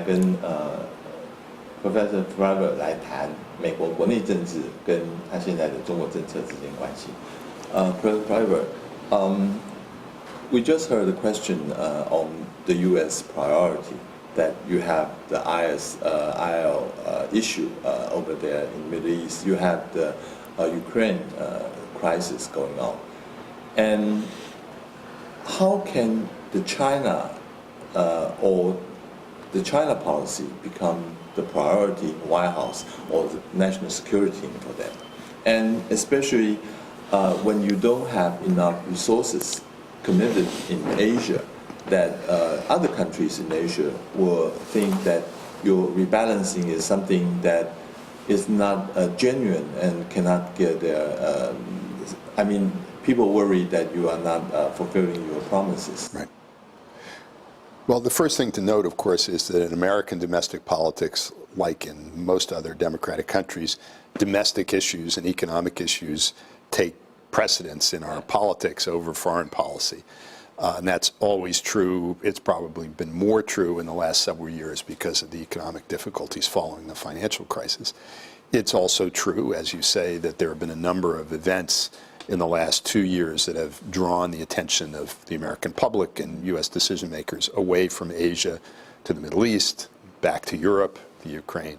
跟Professor Driver 来谈美国国内政治跟他现在的中国政策之间关系。Professor Driver, we just heard a question on the U.S. priority that you have the IL issue over there in the Middle East. You have the Ukraine crisis going on, and how can the China or the China policy become the priority in the White House or the national security for them? And especially when you don't have enough resources committed in Asia, that other countries in Asia will think that your rebalancing is something that is not genuine and cannot get their, people worry that you are not fulfilling your promises. Right. Well, the first thing to note, of course, is that in American domestic politics, like in most other democratic countries, domestic issues and economic issues take precedence in our politics over foreign policy. And that's always true. It's probably been more true in the last several years because of the economic difficulties following the financial crisis. It's also true, as you say, that there have been a number of events in the last 2 years that have drawn the attention of the American public and U.S. decision makers away from Asia to the Middle East, back to Europe, the Ukraine.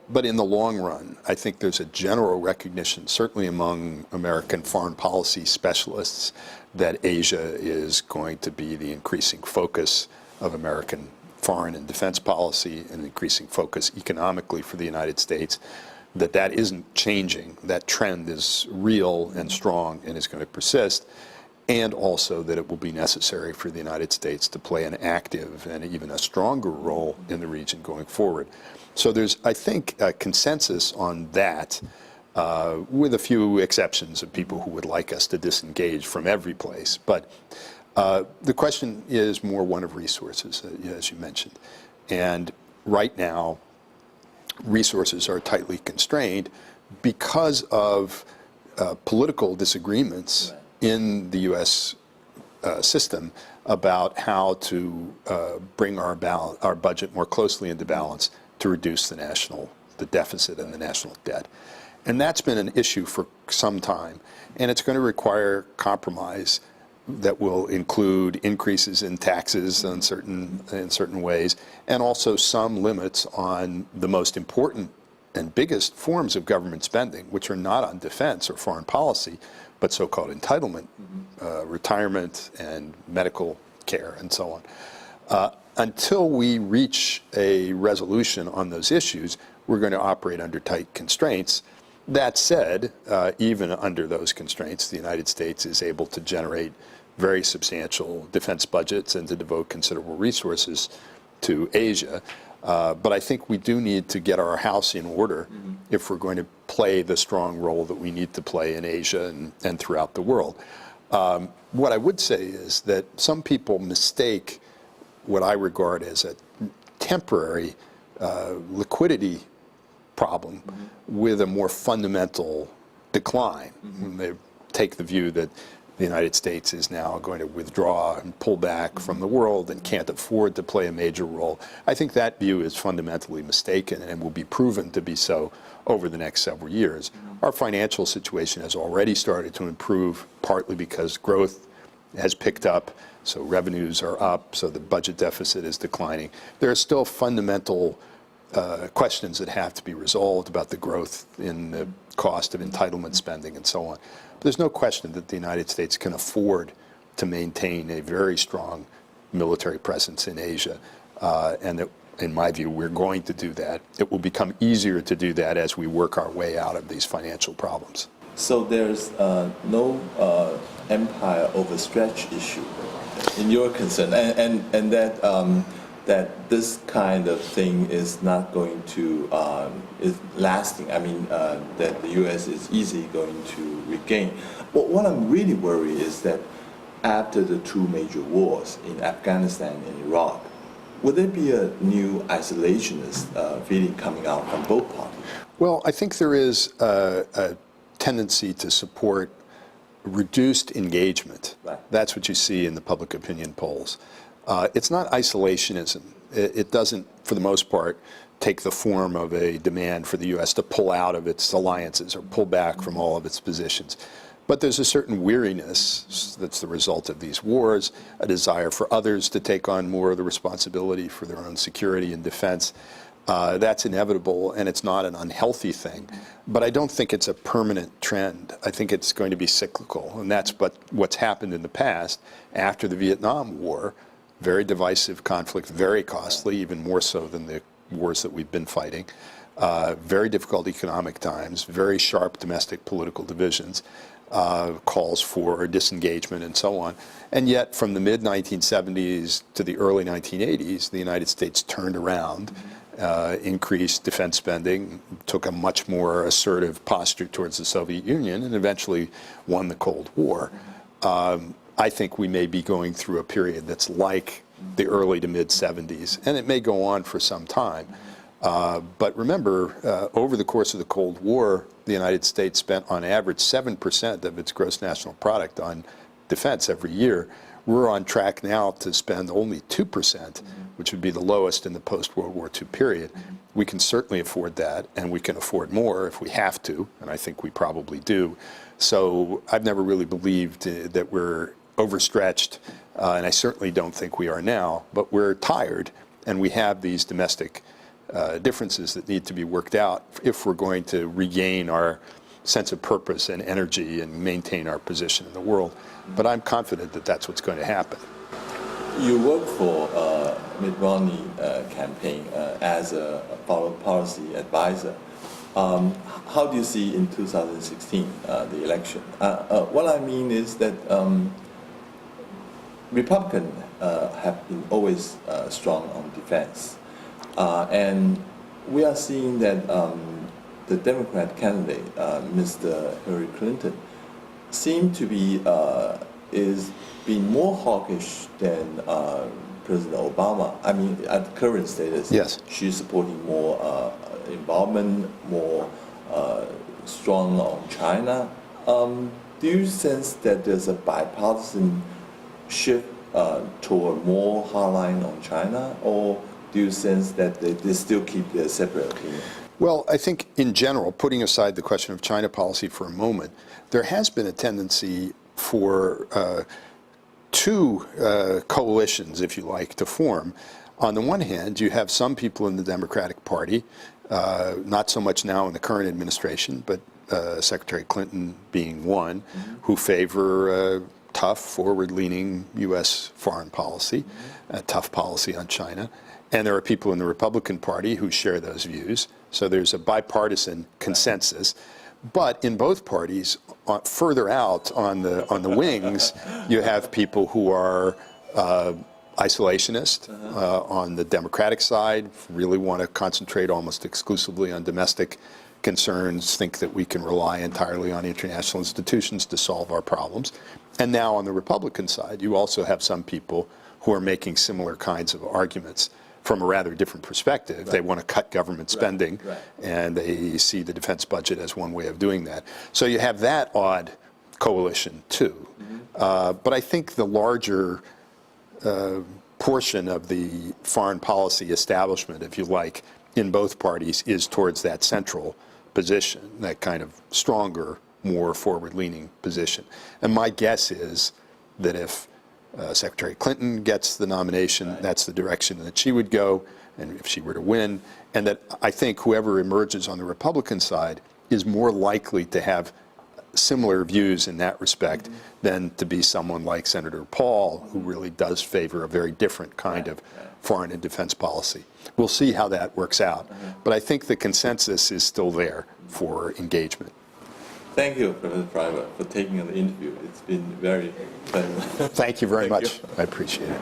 But in the long run, I think there's a general recognition, certainly among American foreign policy specialists, that Asia is going to be the increasing focus of American foreign and defense policy, an increasing focus economically for the United States, that isn't changing. That trend is real and strong and is going to persist, and also that it will be necessary for the United States to play an active and even a stronger role in the region going forward. So there's, I think, a consensus on that, with a few exceptions of people who would like us to disengage from every place. But the question is more one of resources, as you mentioned. And right now, resources are tightly constrained because of political disagreements in the U.S. System about how to bring our budget more closely into balance to reduce the deficit and the national debt. And that's been an issue for some time. And it's going to require compromise that will include increases in taxes in certain ways, and also some limits on the most important and biggest forms of government spending, which are not on defense or foreign policy, but so-called entitlement, retirement and medical care and so on. Until we reach a resolution on those issues, we're going to operate under tight constraints. That said, even under those constraints, the United States is able to generate very substantial defense budgets and to devote considerable resources to Asia. But I think we do need to get our house in order if we're going to play the strong role that we need to play in Asia and throughout the world. What I would say is that some people mistake what I regard as a temporary liquidity problem with a more fundamental decline. They take the view that the United States is now going to withdraw and pull back from the world and can't afford to play a major role. I think that view is fundamentally mistaken and will be proven to be so over the next several years. Our financial situation has already started to improve, partly because growth has picked up, so revenues are up, so the budget deficit is declining. There are still fundamental questions that have to be resolved about the growth in the cost of entitlement spending and so on. But there's no question that the United States can afford to maintain a very strong military presence in Asia, and that, in my view, we're going to do that. It will become easier to do that as we work our way out of these financial problems. So there's no empire overstretch issue in your concern, and that this kind of thing is not going to is lasting. I mean, that the U.S. is easily going to regain. But what I'm really worried is that after the two major wars in Afghanistan and Iraq, would there be a new isolationist feeling coming out from both parties? Well, I think there is a tendency to support reduced engagement. Right. That's what you see in the public opinion polls. It's not isolationism. It doesn't, for the most part, take the form of a demand for the U.S. to pull out of its alliances or pull back from all of its positions. But there's a certain weariness that's the result of these wars, a desire for others to take on more of the responsibility for their own security and defense. That's inevitable, and it's not an unhealthy thing. But I don't think it's a permanent trend. I think it's going to be cyclical, and that's what's happened in the past after the Vietnam War. Very divisive conflict, very costly, even more so than the wars that we've been fighting. Very difficult economic times, very sharp domestic political divisions, calls for disengagement and so on. And yet, from the mid-1970s to the early 1980s, the United States turned around, increased defense spending, took a much more assertive posture towards the Soviet Union, and eventually won the Cold War. I think we may be going through a period that's like the early to mid-70s, and it may go on for some time. But remember, over the course of the Cold War, the United States spent on average 7% of its gross national product on defense every year. We're on track now to spend only 2%, which would be the lowest in the post-World War II period. We can certainly afford that, and we can afford more if we have to, and I think we probably do. So I've never really believed that we're overstretched, and I certainly don't think we are now, but we're tired, and we have these domestic differences that need to be worked out if we're going to regain our sense of purpose and energy and maintain our position in the world. But I'm confident that that's what's going to happen. You work for Mitt Romney campaign as a foreign policy advisor. How do you see in 2016 the election? What I mean is that Republicans have been always strong on defense. And we are seeing that the Democrat candidate, Mr. Hillary Clinton, seems to be is being more hawkish than President Obama. I mean, at current status, yes, she's supporting more involvement, more strong on China. Do you sense that there's a bipartisan shift toward more hardline on China, or do you sense that they still keep their separate opinion? Well, I think in general, putting aside the question of China policy for a moment, there has been a tendency for two coalitions, if you like, to form. On the one hand, you have some people in the Democratic Party, not so much now in the current administration, but Secretary Clinton being one, who favor tough, forward-leaning U.S. foreign policy, tough policy on China. And there are people in the Republican Party who share those views. So there's a bipartisan consensus. But in both parties, further out on the wings, you have people who are isolationist on the Democratic side, really want to concentrate almost exclusively on domestic concerns, think that we can rely entirely on international institutions to solve our problems. And now on the Republican side, you also have some people who are making similar kinds of arguments from a rather different perspective. Right. They want to cut government spending, and they see the defense budget as one way of doing that. So you have that odd coalition, too. But I think the larger portion of the foreign policy establishment, if you like, in both parties is towards that central position, that kind of stronger, more forward-leaning position. And my guess is that if Secretary Clinton gets the nomination, that's the direction that she would go, and if she were to win, and that I think whoever emerges on the Republican side is more likely to have similar views in that respect than to be someone like Senator Paul, who really does favor a very different kind of foreign and defense policy. We'll see how that works out, but I think the consensus is still there for engagement. Thank you, Professor Driver, for taking the interview. It's been very pleasant. Thank you very much. I appreciate it.